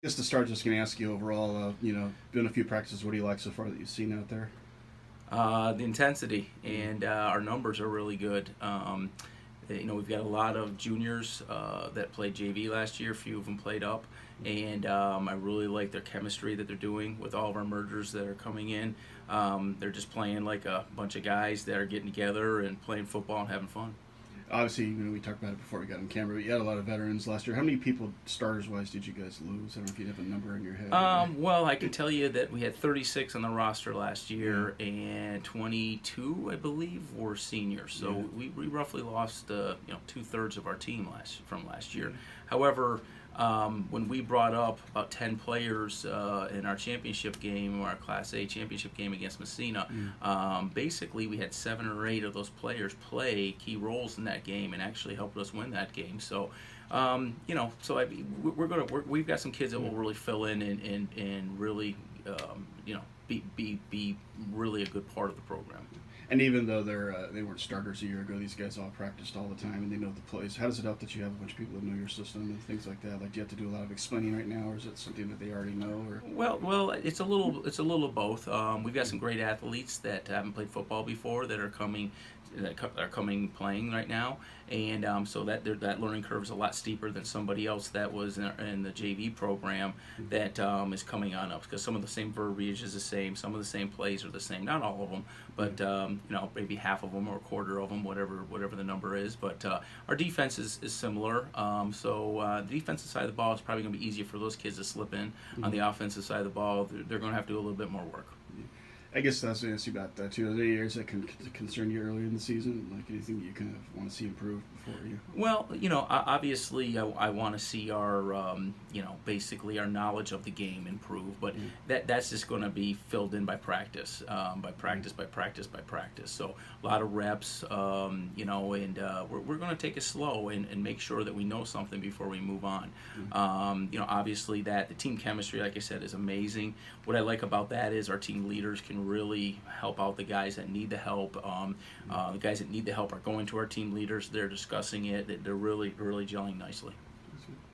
Just to start, just going to ask you overall, doing a few practices, what do you like so far that you've seen out there? The intensity and our numbers are really good. We've got a lot of juniors that played JV last year. A few of them played up, and I really like their chemistry that they're doing with all of our mergers that are coming in. They're just playing like a bunch of guys that are getting together and playing football and having fun. Obviously, we talked about it before we got in camera, but you had a lot of veterans last year. How many people, starters-wise, did you guys lose? I don't know if you have a number in your head. Well, I can tell you that we had 36 on the roster last year, and 22, I believe, were seniors. So we roughly lost 2/3 of our team from last year. However, when we brought up about 10 players in our championship game, or our Class A championship game against Messina, basically we had 7 or 8 of those players play key roles in that game and actually helped us win that game. So, we've got some kids that will really fill in and really, be really a good part of the program. And even though they weren't starters a year ago, these guys all practiced all the time and they know the plays. How does it help that you have a bunch of people that know your system and things like that? Like, do you have to do a lot of explaining right now, or is it something that they already know? Or Well, it's a little of both. We've got some great athletes that haven't played football before that are coming playing right now, and so that learning curve is a lot steeper than somebody else that was in the JV program that is coming on up, because some of the same verbiage is the same, some of the same plays are the same, not all of them, but maybe half of them or a quarter of them, whatever the number is. But our defense is similar, so the defensive side of the ball is probably going to be easier for those kids to slip in. On the offensive side of the ball, they're going to have to do a little bit more work. I guess that's what I ask you about that too. Are there any areas that can concern you earlier in the season? Like anything that you kind of want to see improved before you? Well, obviously, I want to see our, basically our knowledge of the game improve, but that's just going to be filled in by practice, by practice, by practice, by practice. So a lot of reps, and we're going to take it slow and make sure that we know something before we move on. Obviously the team chemistry, like I said, is amazing. What I like about that is our team leaders can really help out the guys that need the help. The guys that need the help are going to our team leaders. They're discussing it. They're really, really gelling nicely.